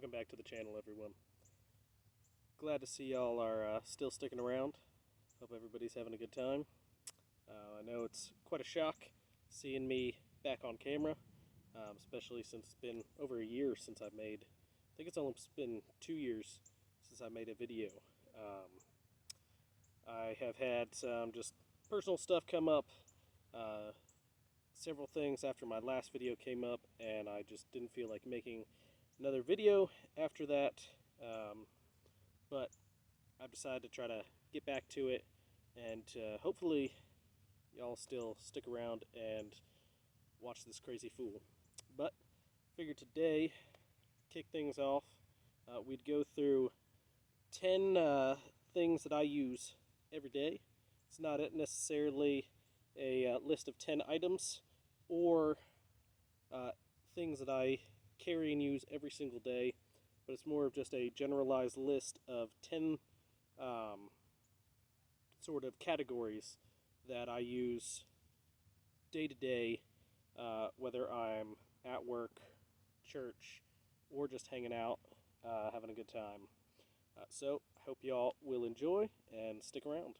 Welcome back to the channel, everyone. Glad to see y'all are still sticking around. Hope everybody's having a good time. I know it's quite a shock seeing me back on camera, especially since it's been over a year since I think it's almost been 2 years since I made a video. I have had some just personal stuff come up, several things after my last video came up, and I just didn't feel like making another video after that, but I've decided to try to get back to it, and hopefully y'all still stick around and watch this crazy fool. But figured today, kick things off, we'd go through 10 things that I use every day. It's not necessarily a list of 10 items or things that I carry and use every single day, but it's more of just a generalized list of 10 sort of categories that I use day to day, whether I'm at work, church, or just hanging out, having a good time. So I hope y'all will enjoy and stick around.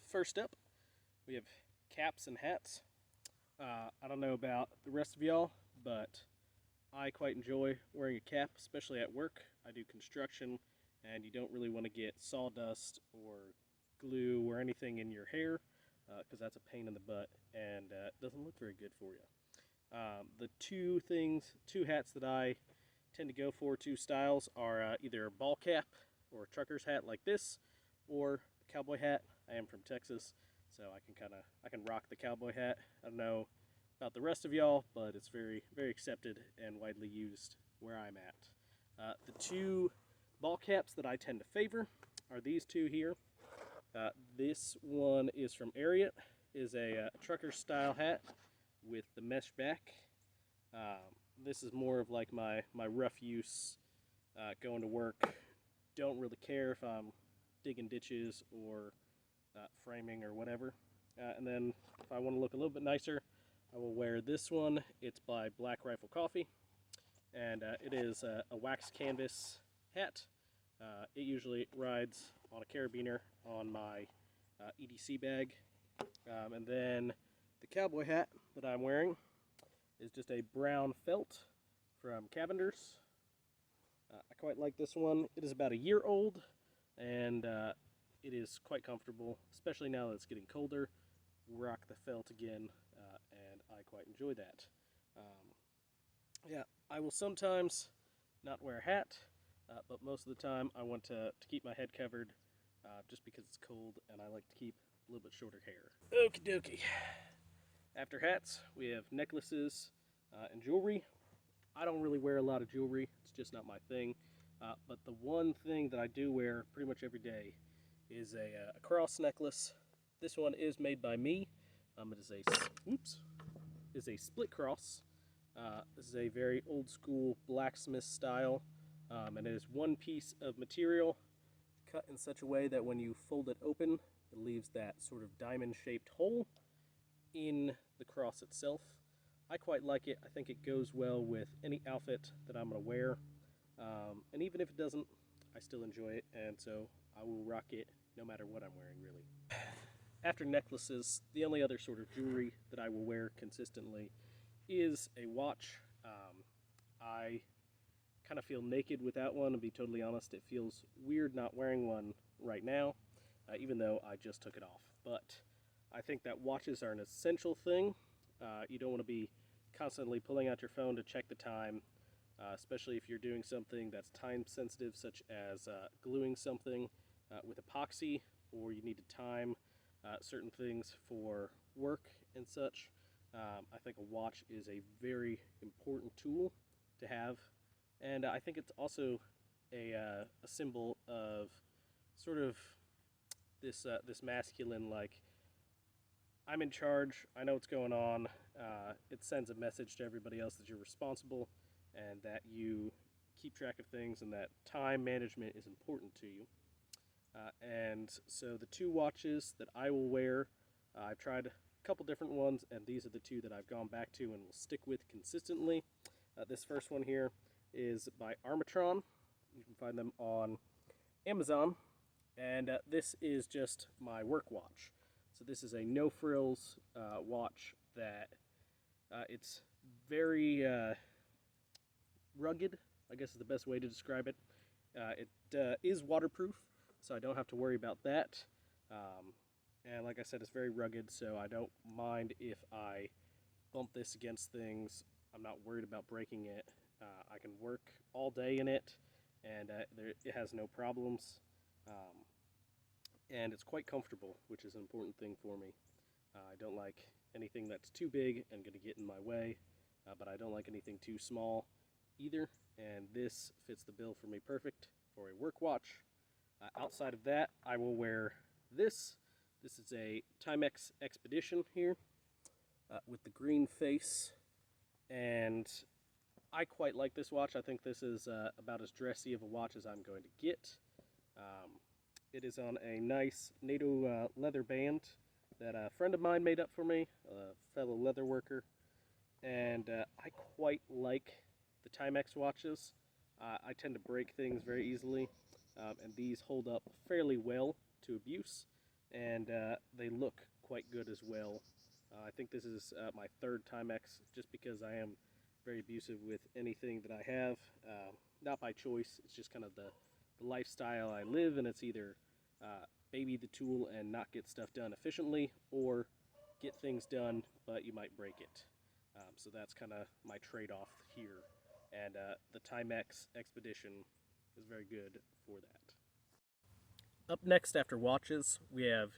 First up, we have caps and hats. I don't know about the rest of y'all, but I quite enjoy wearing a cap, especially at work. I do construction, and you don't really want to get sawdust or glue or anything in your hair, because that's a pain in the butt, and it doesn't look very good for you. The two hats that I tend to go for, two styles, are either a ball cap or a trucker's hat like this, or a cowboy hat. I am from Texas, so I can rock the cowboy hat. I don't know about the rest of y'all, but it's very, very accepted and widely used where I'm at. The two ball caps that I tend to favor are these two here. This one is from Ariat, is a trucker style hat with the mesh back. This is more of like my rough use, going to work. Don't really care if I'm digging ditches or framing or whatever. And then if I want to look a little bit nicer, I will wear this one. It's by Black Rifle Coffee, and it is a wax canvas hat. It usually rides on a carabiner on my EDC bag. And then the cowboy hat that I'm wearing is just a brown felt from Cavender's. I quite like this one. It is about a year old, and it is quite comfortable, especially now that it's getting colder. Rock the felt again, and I quite enjoy that. Yeah, I will sometimes not wear a hat, but most of the time I want to keep my head covered, just because it's cold and I like to keep a little bit shorter hair. Okie dokie. After hats, we have necklaces and jewelry. I don't really wear a lot of jewelry. It's just not my thing. But the one thing that I do wear pretty much every day is a cross necklace. This one is made by me. It is a split cross. This is a very old school blacksmith style, and it is one piece of material cut in such a way that when you fold it open, it leaves that sort of diamond-shaped hole in the cross itself. I quite like it. I think it goes well with any outfit that I'm going to wear, and even if it doesn't, I still enjoy it, and so I will rock it no matter what I'm wearing, really. After necklaces, the only other sort of jewelry that I will wear consistently is a watch. I kind of feel naked without one, to be totally honest. It feels weird not wearing one right now, even though I just took it off. But I think that watches are an essential thing. You don't want to be constantly pulling out your phone to check the time, especially if you're doing something that's time sensitive, such as gluing something with epoxy, or you need to time certain things for work and such. I think a watch is a very important tool to have, and I think it's also a symbol of sort of this masculine, like, I'm in charge, I know what's going on. It sends a message to everybody else that you're responsible and that you keep track of things and that time management is important to you. And so the two watches that I will wear, I've tried a couple different ones, and these are the two that I've gone back to and will stick with consistently. This first one here is by Armatron. You can find them on Amazon, and this is just my work watch. So this is a no frills watch that it's very rugged, I guess is the best way to describe it. It is waterproof, so I don't have to worry about that. And like I said, it's very rugged, so I don't mind if I bump this against things. I'm not worried about breaking it. I can work all day in it, and it has no problems. And it's quite comfortable, which is an important thing for me. I don't like anything that's too big and going to get in my way, but I don't like anything too small either, and this fits the bill for me perfect for a work watch. Outside of that, I will wear this. This is a Timex Expedition here with the green face, and I quite like this watch. I think this is about as dressy of a watch as I'm going to get. It is on a nice NATO leather band that a friend of mine made up for me, a fellow leather worker, and I quite like the Timex watches. I tend to break things very easily, and these hold up fairly well to abuse, and they look quite good as well. I think this is my third Timex, just because I am very abusive with anything that I have. Not by choice, it's just kind of the lifestyle I live, and it's either baby the tool and not get stuff done efficiently, or get things done but you might break it. So that's kind of my trade-off here, and the Timex Expedition is very good for that. Up next after watches, we have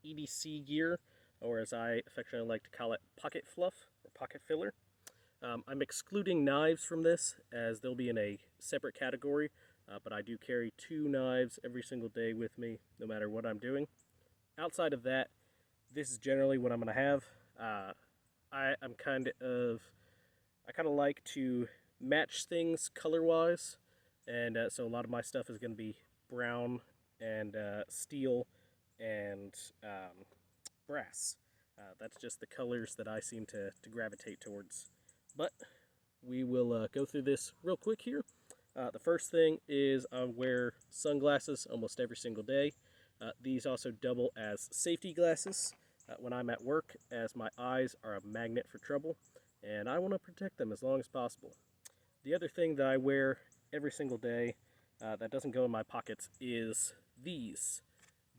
EDC Gear, or as I affectionately like to call it, pocket fluff or pocket filler. I'm excluding knives from this, as they'll be in a separate category, but I do carry 2 knives every single day with me, no matter what I'm doing. Outside of that, this is generally what I'm going to have. I kind of like to match things color-wise, and so a lot of my stuff is going to be brown and steel and brass. That's just the colors that I seem to gravitate towards. But we will go through this real quick here. The first thing is I wear sunglasses almost every single day. These also double as safety glasses when I'm at work, as my eyes are a magnet for trouble, and I want to protect them as long as possible. The other thing that I wear every single day that doesn't go in my pockets is these.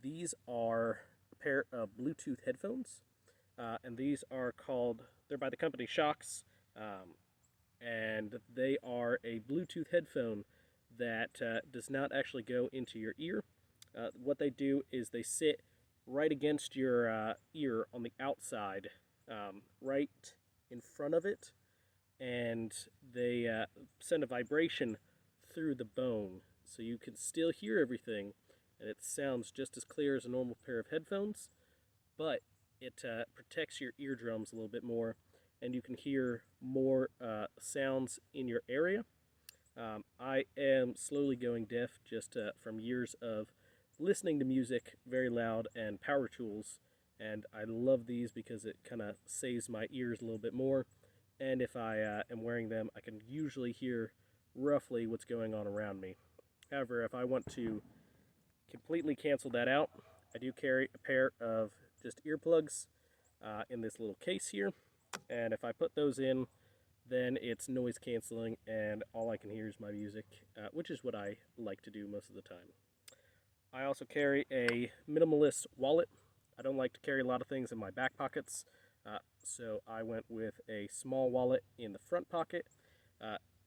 These are a pair of Bluetooth headphones, and these are they're by the company Shocks, and they are a Bluetooth headphone that does not actually go into your ear. What they do is they sit right against your ear on the outside, right in front of it, and they send a vibration through the bone, so you can still hear everything, and it sounds just as clear as a normal pair of headphones, but it protects your eardrums a little bit more, and you can hear more sounds in your area. I am slowly going deaf just from years of listening to music very loud and power tools, and I love these because it kind of saves my ears a little bit more, and if I am wearing them, I can usually hear roughly what's going on around me. However, if I want to completely cancel that out, I do carry a pair of just earplugs in this little case here, and if I put those in, then it's noise canceling and all I can hear is my music, which is what I like to do most of the time. I also carry a minimalist wallet. I don't like to carry a lot of things in my back pockets, so I went with a small wallet in the front pocket.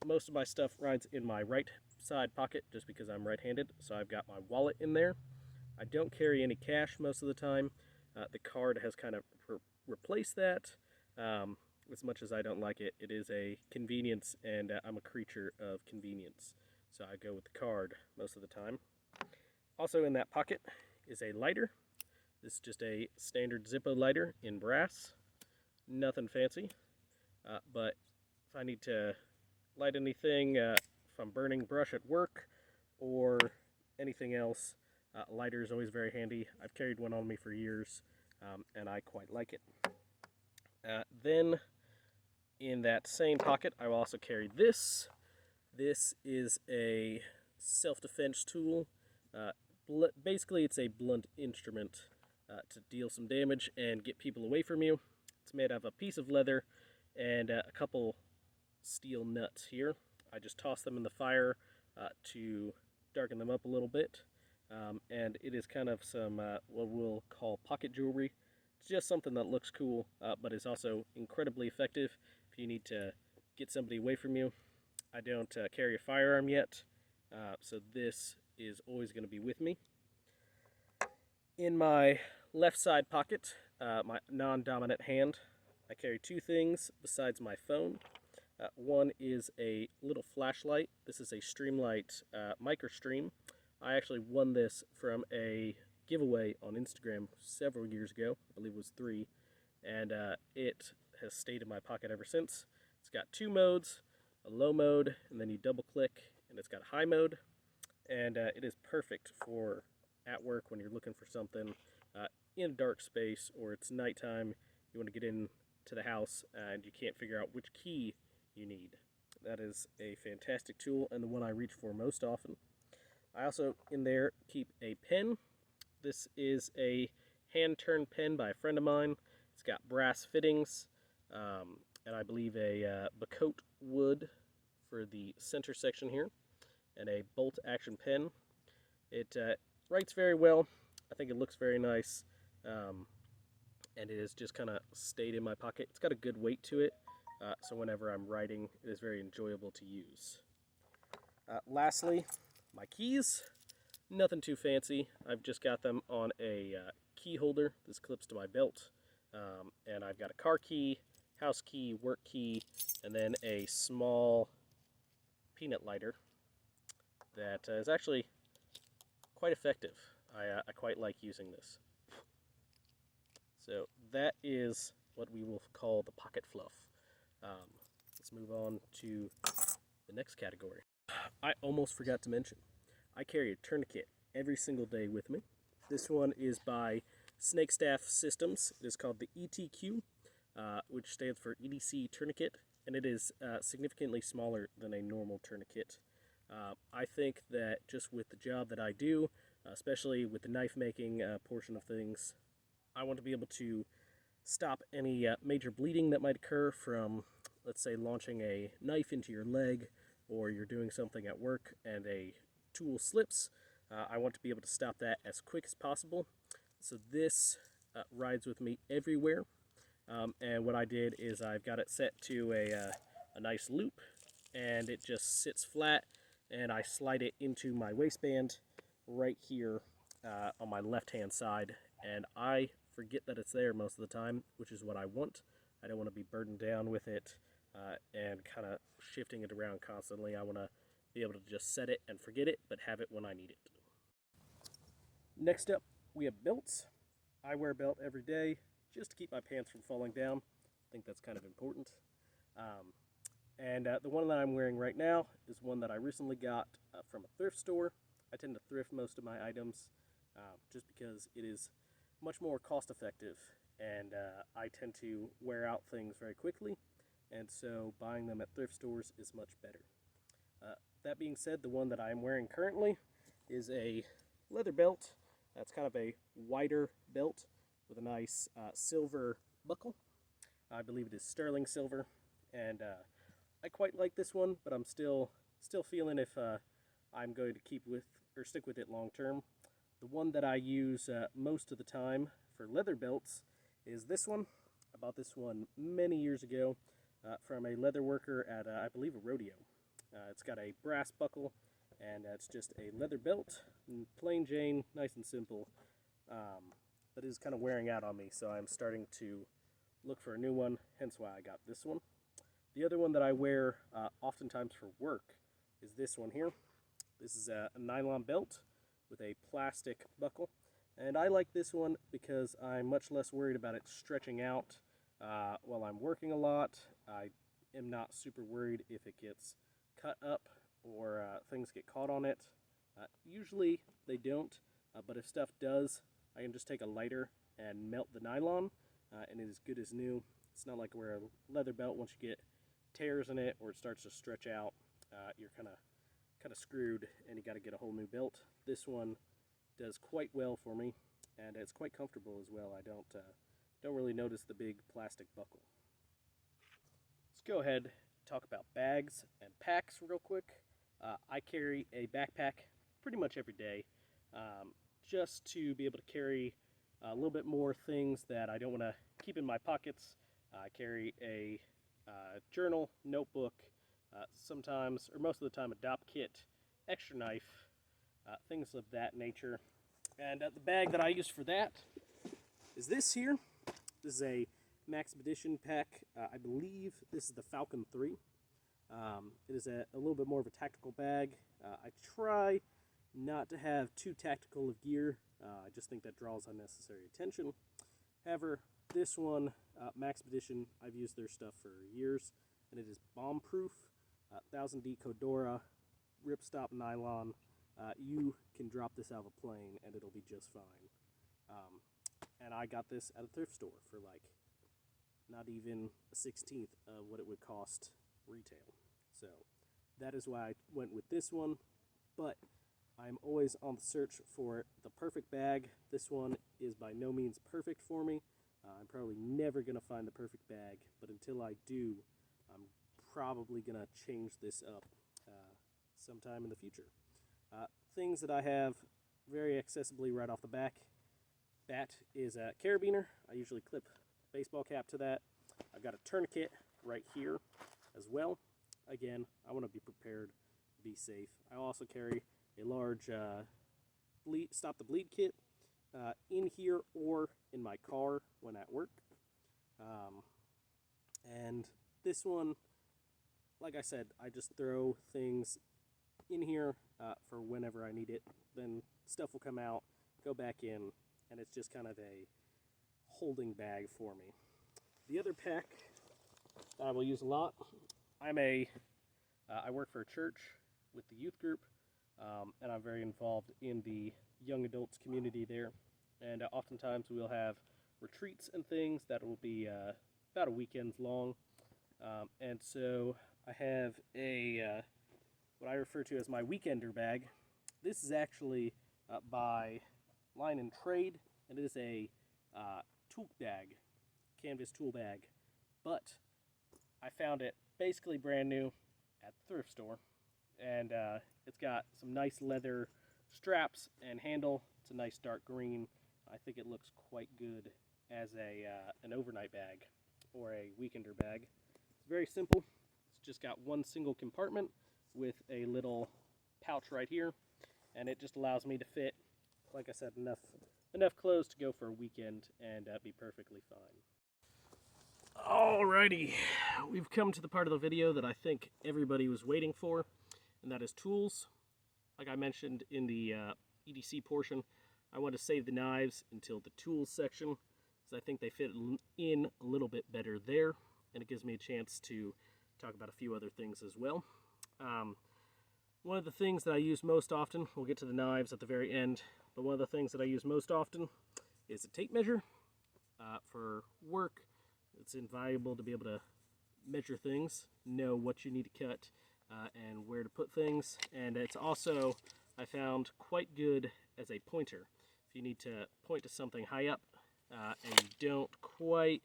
Most of my stuff rides in my right side pocket just because I'm right-handed, so I've got my wallet in there. I don't carry any cash most of the time. The card has kind of replaced that. As much as I don't like it, it is a convenience, and I'm a creature of convenience, so I go with the card most of the time. Also in that pocket is a lighter. This is just a standard Zippo lighter in brass. Nothing fancy, but if I need to light anything, if I'm burning brush at work or anything else, a lighter is always very handy. I've carried one on me for years, and I quite like it. Then in that same pocket, I will also carry this. This is a self-defense tool. Basically, it's a blunt instrument to deal some damage and get people away from you. It's made out of a piece of leather and a couple steel nuts here. I just toss them in the fire to darken them up a little bit. And it is kind of some what we'll call pocket jewelry. It's just something that looks cool, but is also incredibly effective if you need to get somebody away from you. I don't carry a firearm yet, so this is always going to be with me. In my left side pocket, my non-dominant hand, I carry two things besides my phone. One is a little flashlight. This is a Streamlight MicroStream. I actually won this from a giveaway on Instagram several years ago. I believe it was 3. And it has stayed in my pocket ever since. It's got 2 modes, a low mode, and then you double click, and it's got high mode. And it is perfect for at work when you're looking for something in a dark space, or it's nighttime, you want to get into the house and you can't figure out which key you need. That is a fantastic tool and the one I reach for most often. I also in there keep a pen. This is a hand-turned pen by a friend of mine. It's got brass fittings and I believe a Bacote wood for the center section here, and a bolt action pen. It writes very well. I think it looks very nice, and it has just kind of stayed in my pocket. It's got a good weight to it, so whenever I'm writing, it is very enjoyable to use. Lastly, my keys. Nothing too fancy. I've just got them on a key holder. This clips to my belt, and I've got a car key, house key, work key, and then a small peanut lighter that is actually quite effective. I quite like using this. So that is what we will call the pocket fluff. Let's move on to the next category. I almost forgot to mention, I carry a tourniquet every single day with me. This one is by Snakestaff Systems. It is called the ETQ, which stands for EDC Tourniquet, and it is significantly smaller than a normal tourniquet. I think that just with the job that I do, especially with the knife making portion of things, I want to be able to stop any major bleeding that might occur from, let's say, launching a knife into your leg, or you're doing something at work and a tool slips. I want to be able to stop that as quick as possible. So this rides with me everywhere. And what I did is I've got it set to a nice loop, and it just sits flat, and I slide it into my waistband right here on my left hand side, and I forget that it's there most of the time, which is what I want. I don't want to be burdened down with it and kind of shifting it around constantly. I want to be able to just set it and forget it, but have it when I need it. Next up, we have belts. I wear a belt every day just to keep my pants from falling down. I think that's kind of important. And the one that I'm wearing right now is one that I recently got from a thrift store. I tend to thrift most of my items just because it is much more cost effective, and I tend to wear out things very quickly, and so buying them at thrift stores is much better. That being said, the one that I'm wearing currently is a leather belt. That's kind of a wider belt with a nice silver buckle. I believe it is sterling silver, and I quite like this one, but I'm still feeling if I'm going to keep with or stick with it long term. The one that I use most of the time for leather belts is this one. I bought this one many years ago from a leather worker at, I believe, a rodeo. It's got a brass buckle, and it's just a leather belt, plain Jane, nice and simple, but is kind of wearing out on me, so I'm starting to look for a new one, hence why I got this one. The other one that I wear oftentimes for work is this one here. This is a nylon belt with a plastic buckle, and I like this one because I'm much less worried about it stretching out while I'm working a lot. I am not super worried if it gets cut up or things get caught on it. Usually they don't, but if stuff does, I can just take a lighter and melt the nylon, and it is good as new. It's not like wear a leather belt once you get tears in it or it starts to stretch out. you're kind of screwed and you got to get a whole new belt. This one does quite well for me, and it's quite comfortable as well. I don't really notice the big plastic buckle. Let's go ahead and talk about bags and packs real quick. I carry a backpack pretty much every day, just to be able to carry a little bit more things that I don't want to keep in my pockets. I carry a journal, notebook, sometimes, or most of the time, a DOP kit, extra knife, things of that nature. And the bag that I use for that is this here. This is a Maxpedition pack. I believe this is the Falcon 3. It is a little bit more of a tactical bag. I try not to have too tactical of gear. I just think that draws unnecessary attention. However, this one, Maxpedition, I've used their stuff for years, and it is bomb-proof. 1000D Codora, ripstop nylon. You can drop this out of a plane, and it'll be just fine. And I got this at a thrift store for like not even a 16th of what it would cost retail. So that is why I went with this one, but I'm always on the search for the perfect bag. This one is by no means perfect for me. I'm probably never going to find the perfect bag, but until I do, I'm probably going to change this up sometime in the future. Things that I have very accessibly right off the bat is a carabiner. I usually clip a baseball cap to that. I've got a tourniquet right here as well. Again, I want to be prepared, be safe. I also carry a large stop the bleed kit in here or in my car when at work. And this one, like I said, I just throw things in here for whenever I need it. Then stuff will come out, go back in, and it's just kind of a holding bag for me. The other pack that I will use a lot, I work for a church with the youth group, and I'm very involved in the young adults community there. And oftentimes we'll have retreats and things that will be about a weekend long. And so I have what I refer to as my weekender bag. This is actually by Line and Trade, and it is a tool bag, canvas tool bag. But I found it basically brand new at the thrift store, and it's got some nice leather straps and handle. It's a nice dark green. I think it looks quite good as an overnight bag or a weekender bag. It's very simple. It's just got one single compartment with a little pouch right here, and it just allows me to fit, like I said, enough clothes to go for a weekend and be perfectly fine. Alrighty, we've come to the part of the video that I think everybody was waiting for, and that is tools. Like I mentioned in the EDC portion, I want to save the knives until the tools section, because I think they fit in a little bit better there, and it gives me a chance to talk about a few other things as well. One of the things that I use most often, we'll get to the knives at the very end, but one of the things that I use most often is a tape measure. For work, it's invaluable to be able to measure things, know what you need to cut, and where to put things. And it's also, I found, quite good as a pointer. If you need to point to something high up and you don't quite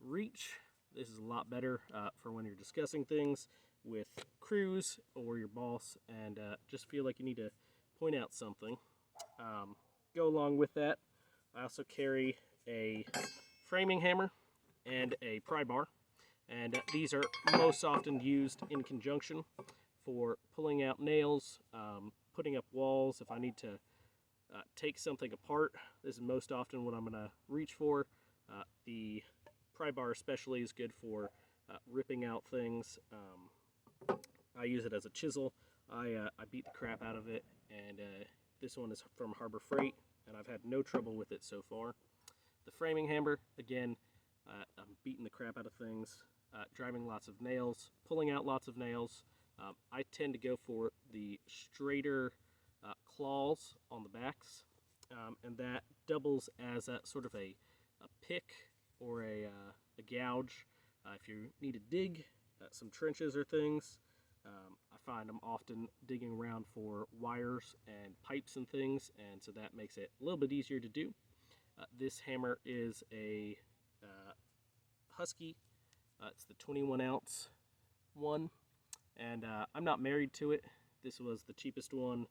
reach, this is a lot better for when you're discussing things with crews or your boss and just feel like you need to point out something. Go along with that, I also carry a framing hammer and a pry bar, and these are most often used in conjunction for pulling out nails, putting up walls. If I need to take something apart, this is most often what I'm going to reach for. The pry bar especially is good for ripping out things. I use it as a chisel. I beat the crap out of it, and this one is from Harbor Freight, and I've had no trouble with it so far. The framing hammer, again, I'm beating the crap out of things, driving lots of nails, pulling out lots of nails. I tend to go for the straighter claws on the backs, and that doubles as a sort of a pick or a gouge if you need to dig some trenches or things. I find I'm often digging around for wires and pipes and things, and so that makes it a little bit easier to do. This hammer is a Husky. It's the 21 ounce one, and I'm not married to it. This was the cheapest one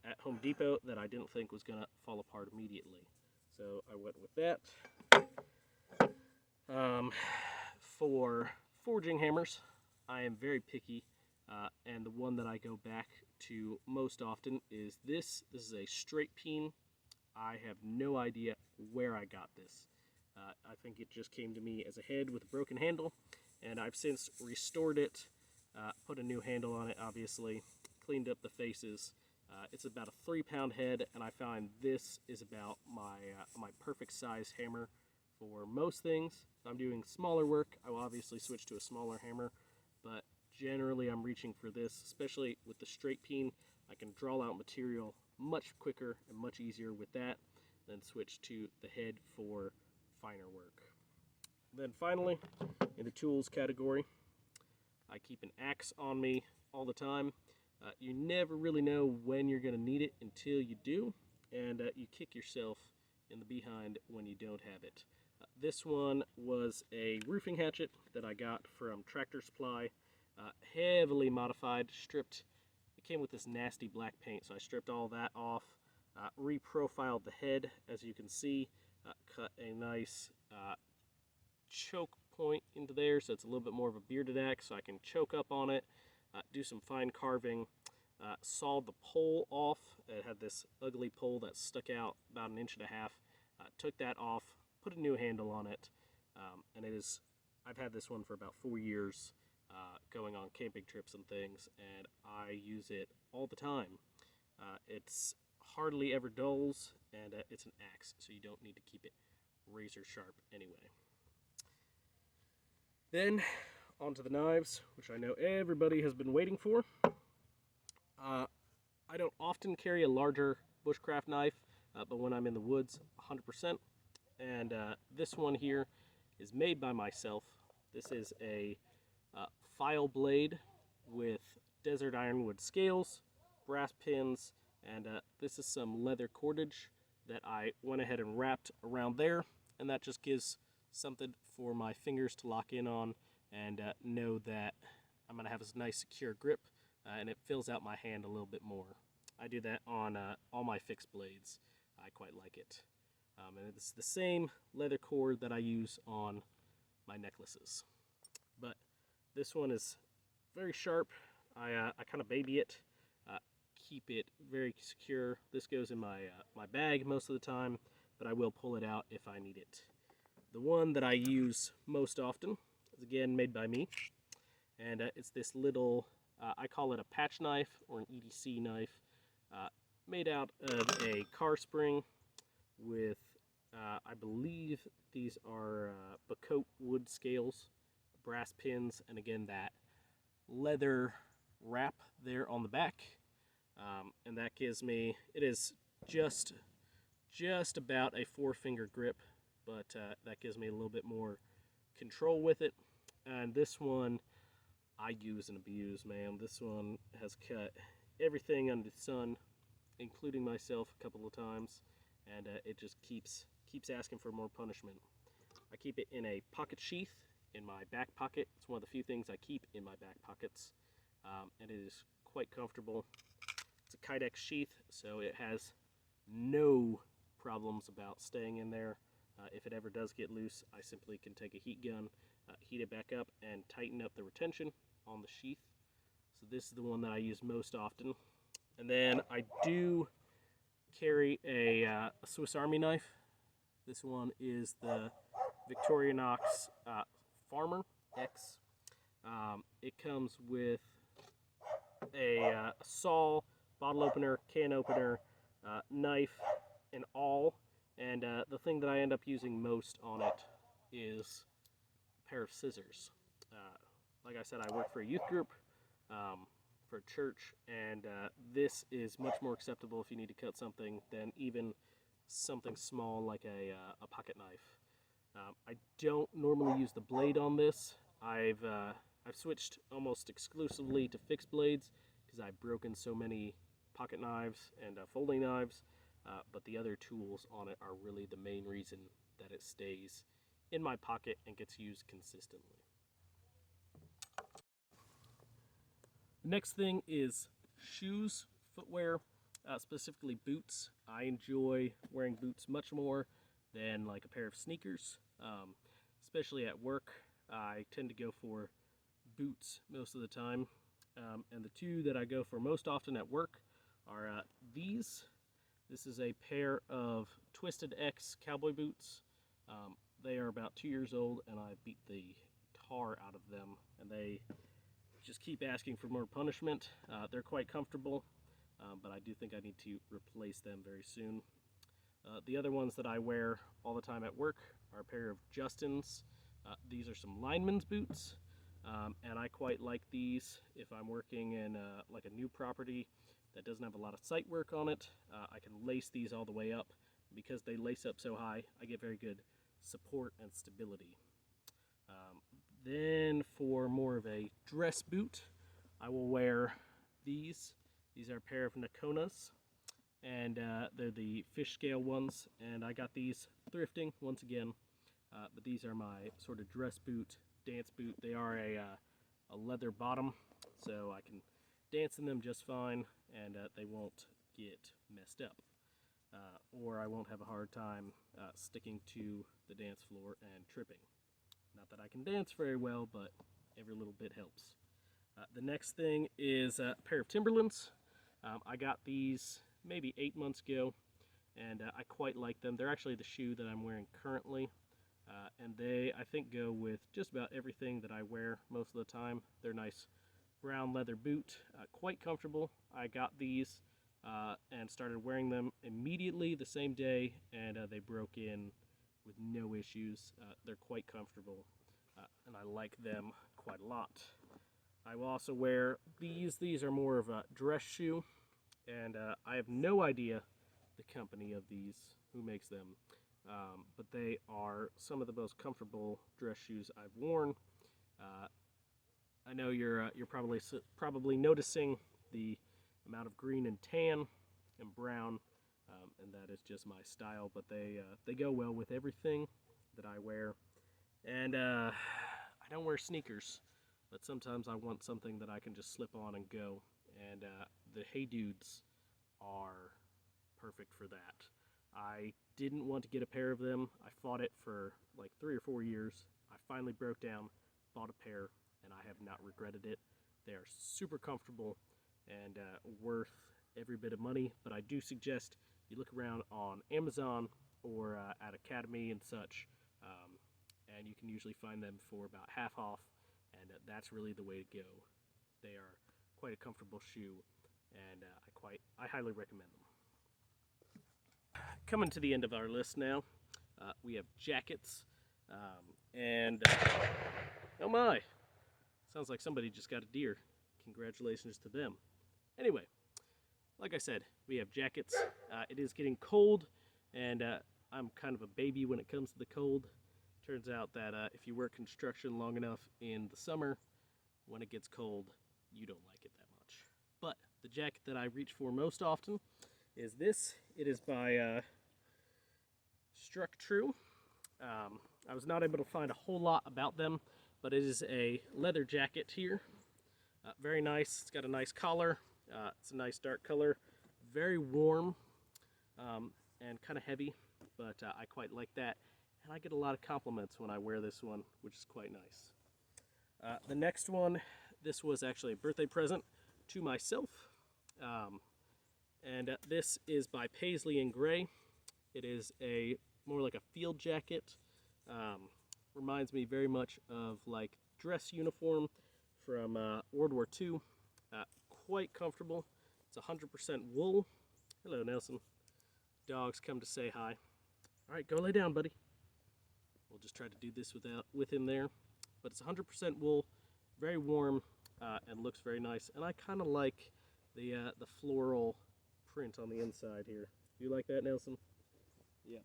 at Home Depot that I didn't think was going to fall apart immediately. So I went with that. For forging hammers, I am very picky, and the one that I go back to most often is this. This is a straight peen. I have no idea where I got this. I think it just came to me as a head with a broken handle, and I've since restored it, put a new handle on it, obviously, cleaned up the faces. It's about a 3-pound head, and I find this is about my perfect size hammer for most things. If I'm doing smaller work, I will obviously switch to a smaller hammer, but generally I'm reaching for this, especially with the straight peen. I can draw out material much quicker and much easier with that than switch to the head for finer work. Then finally, in the tools category, I keep an axe on me all the time. You never really know when you're going to need it until you do, and you kick yourself in the behind when you don't have it. This one was a roofing hatchet that I got from Tractor Supply, heavily modified, stripped. It came with this nasty black paint, so I stripped all that off, reprofiled the head, as you can see, cut a nice choke point into there, so it's a little bit more of a bearded axe, so I can choke up on it, do some fine carving, sawed the pole off. It had this ugly pole that stuck out about 1.5 inches. Took that off, put a new handle on it, and I've had this one for about 4 years, going on camping trips and things, and I use it all the time. It's hardly ever dulls, and it's an axe, so you don't need to keep it razor sharp anyway. Then, onto the knives, which I know everybody has been waiting for. I don't often carry a larger bushcraft knife, but when I'm in the woods, 100%. And this one here is made by myself. This is a file blade with desert ironwood scales, brass pins, and this is some leather cordage that I went ahead and wrapped around there, and that just gives something for my fingers to lock in on and know that I'm going to have a nice secure grip, and it fills out my hand a little bit more. I do that on all my fixed blades. I quite like it. And it's the same leather cord that I use on my necklaces. But this one is very sharp. I kind of baby it, keep it very secure. This goes in my bag most of the time, but I will pull it out if I need it. The one that I use most often is again made by me, and it's this little, I call it a patch knife or an EDC knife, made out of a car spring with, I believe these are Bacote wood scales, brass pins, and again that leather wrap there on the back, and that gives me, it is just about a 4-finger grip, but that gives me a little bit more control with it. And this one I use and abuse, man. This one has cut everything under the sun, including myself a couple of times, and it just keeps asking for more punishment. I keep it in a pocket sheath in my back pocket. It's one of the few things I keep in my back pockets, and it is quite comfortable. It's a Kydex sheath, so it has no problems about staying in there. If it ever does get loose, I simply can take a heat gun, heat it back up, and tighten up the retention on the sheath. So this is the one that I use most often. And then I do carry a Swiss Army knife. This one is the Victorinox Farmer X. It comes with a saw, bottle opener, can opener, knife, and all. And the thing that I end up using most on it is a pair of scissors. Like I said, I work for a youth group, for a church, and this is much more acceptable if you need to cut something than even something small like a pocket knife. I don't normally use the blade on this. I've I've switched almost exclusively to fixed blades because I've broken so many pocket knives and folding knives, but the other tools on it are really the main reason that it stays in my pocket and gets used consistently. The next thing is shoes, footwear, specifically boots. I enjoy wearing boots much more than like a pair of sneakers, especially at work. I tend to go for boots most of the time, and the two that I go for most often at work are these. This is a pair of Twisted X cowboy boots. They are about 2 years old, and I beat the tar out of them, and they just keep asking for more punishment. They're quite comfortable, but I do think I need to replace them very soon. The other ones that I wear all the time at work are a pair of Justin's. These are some lineman's boots, and I quite like these if I'm working in like a new property that doesn't have a lot of site work on it. I can lace these all the way up. Because they lace up so high, I get very good support and stability. Then for more of a dress boot, I will wear these. These are a pair of Nakonas, and they're the fish scale ones, and I got these thrifting once again, but these are my sort of dress boot, dance boot. They are a leather bottom, so I can dance in them just fine, and they won't get messed up. Or I won't have a hard time sticking to the dance floor and tripping. Not that I can dance very well, but every little bit helps. The next thing is a pair of Timberlands. I got these maybe 8 months ago, and I quite like them. They're actually the shoe that I'm wearing currently, and they, I think, go with just about everything that I wear most of the time. They're nice brown leather boot, quite comfortable. I got these and started wearing them immediately the same day, and they broke in with no issues. They're quite comfortable, and I like them quite a lot. I will also wear these. These are more of a dress shoe, and I have no idea the company of these, who makes them, but they are some of the most comfortable dress shoes I've worn. I know you're probably noticing the amount of green and tan and brown, and that is just my style, but they go well with everything that I wear. And I don't wear sneakers, but sometimes I want something that I can just slip on and go, and the Hey Dudes are perfect for that. I didn't want to get a pair of them. I fought it for like 3 or 4 years. I finally broke down, bought a pair, and I have not regretted it. They are super comfortable and worth every bit of money, but I do suggest you look around on Amazon or at Academy and such, and you can usually find them for about half off, and that's really the way to go. They are quite a comfortable shoe, and I highly recommend them. Coming to the end of our list now, we have jackets, and oh my, sounds like somebody just got a deer. Congratulations to them. Anyway, like I said, we have jackets. It is getting cold, and I'm kind of a baby when it comes to the cold. Turns out that if you work construction long enough in the summer, when it gets cold, you don't like it that much. But the jacket that I reach for most often is this. It is by Struck True. I was not able to find a whole lot about them, but it is a leather jacket here. Very nice. It's got a nice collar. It's a nice dark color. Very warm and kind of heavy, but I quite like that. And I get a lot of compliments when I wear this one, which is quite nice. The next one, this was actually a birthday present to myself. And this is by Paisley & Gray. It is more like a field jacket. Reminds me very much of like dress uniform from World War II. Quite comfortable. It's 100% wool. Hello, Nelson. Dogs come to say hi. All right, go lay down, buddy. We'll just try to do this with him there. But it's 100% wool, very warm, and looks very nice. And I kind of like the floral print on the inside here. You like that, Nelson? Yeah.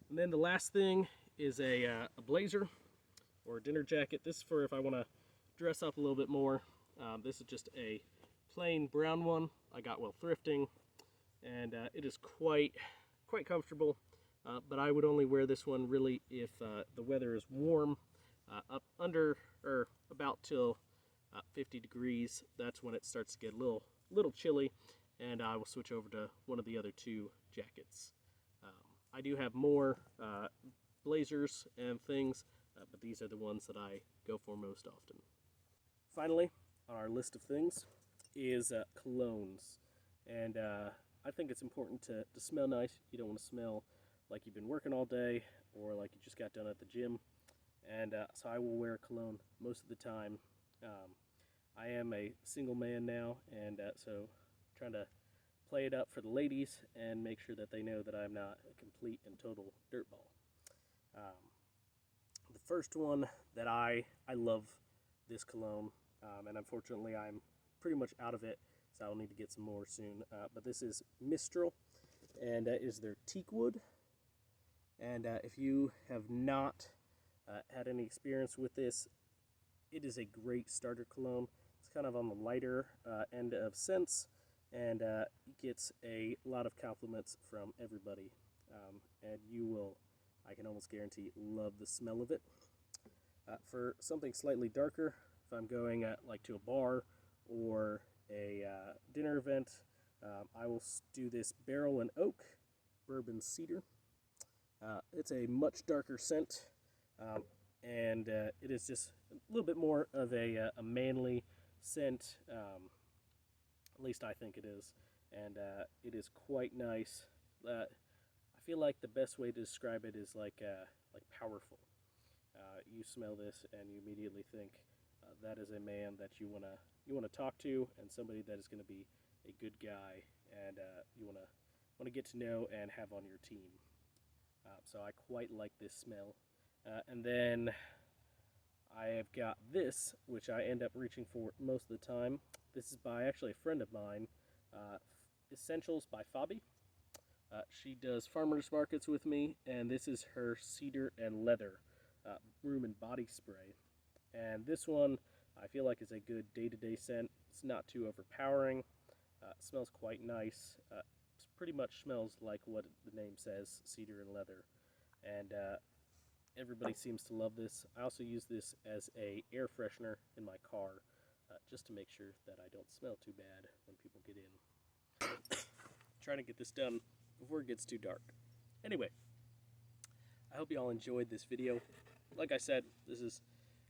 And then the last thing is a blazer or a dinner jacket. This is for if I want to dress up a little bit more. This is just a plain brown one I got while thrifting, and it is quite comfortable, but I would only wear this one really if the weather is warm, up under or about till 50 degrees. That's when it starts to get a little chilly, and I will switch over to one of the other two jackets. I do have more blazers and things, but these are the ones that I go for most often. Finally, on our list of things is colognes, and I think it's important to smell nice. You don't want to smell like you've been working all day or like you just got done at the gym, and so I will wear cologne most of the time. I am a single man now, and so trying to play it up for the ladies and make sure that they know that I'm not a complete and total dirtball. The first one that I love this cologne, and unfortunately I'm pretty much out of it, so I'll need to get some more soon. But this is Mistral, and is their teak wood. And if you have not had any experience with this, it is a great starter cologne. It's kind of on the lighter end of scents, and gets a lot of compliments from everybody. And you will, I can almost guarantee, love the smell of it. For something slightly darker, if I'm going like to a bar or a dinner event, I will do this Barrel and Oak Bourbon Cedar. It's a much darker scent, and it is just a little bit more of a manly scent, at least I think it is, and it is quite nice. I feel like the best way to describe it is like powerful. You smell this and you immediately think that is a man that you wanna talk to, and somebody that is going to be a good guy, and you wanna get to know and have on your team. So I quite like this smell. And then I have got this, which I end up reaching for most of the time. This is by actually a friend of mine, Essentials by Fabi. She does farmers markets with me, and this is her Cedar and Leather room and body spray. And this one I feel like is a good day-to-day scent. It's not too overpowering. Smells quite nice. Pretty much smells like what the name says, cedar and leather. And everybody seems to love this. I also use this as a air freshener in my car, just to make sure that I don't smell too bad when people get in. Trying to get this done before it gets too dark. Anyway, I hope you all enjoyed this video. Like I said, this is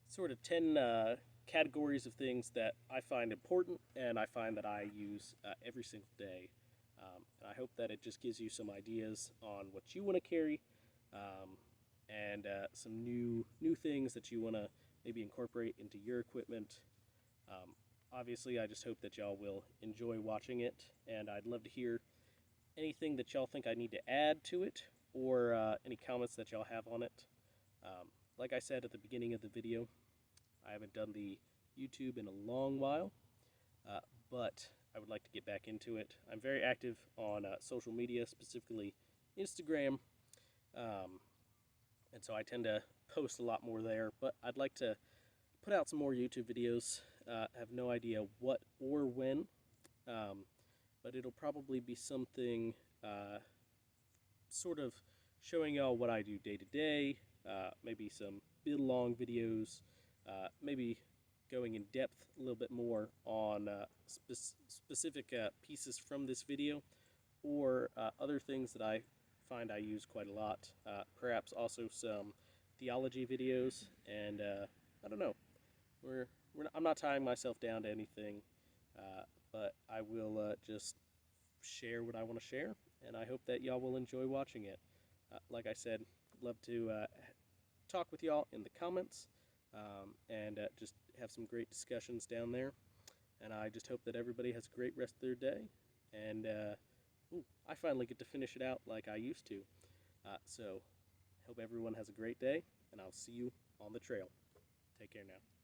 sort of 10 categories of things that I find important and I find that I use every single day. And I hope that it just gives you some ideas on what you want to carry, and some new things that you want to maybe incorporate into your equipment. Obviously, I just hope that y'all will enjoy watching it, and I'd love to hear anything that y'all think I need to add to it, or any comments that y'all have on it. Like I said at the beginning of the video, I haven't done the YouTube in a long while, but I would like to get back into it. I'm very active on social media, specifically Instagram, and so I tend to post a lot more there, but I'd like to put out some more YouTube videos. I have no idea what or when, but it'll probably be something sort of showing y'all what I do day to day, maybe some bit-long videos, maybe going in depth a little bit more on specific pieces from this video, or other things that I find I use quite a lot. Perhaps also some theology videos, and I don't know. I'm not tying myself down to anything, but I will just share what I want to share, and I hope that y'all will enjoy watching it. Like I said, I'd love to talk with y'all in the comments, and just have some great discussions down there. And I just hope that everybody has a great rest of their day, and I finally get to finish it out like I used to. So hope everyone has a great day, and I'll see you on the trail. Take care now.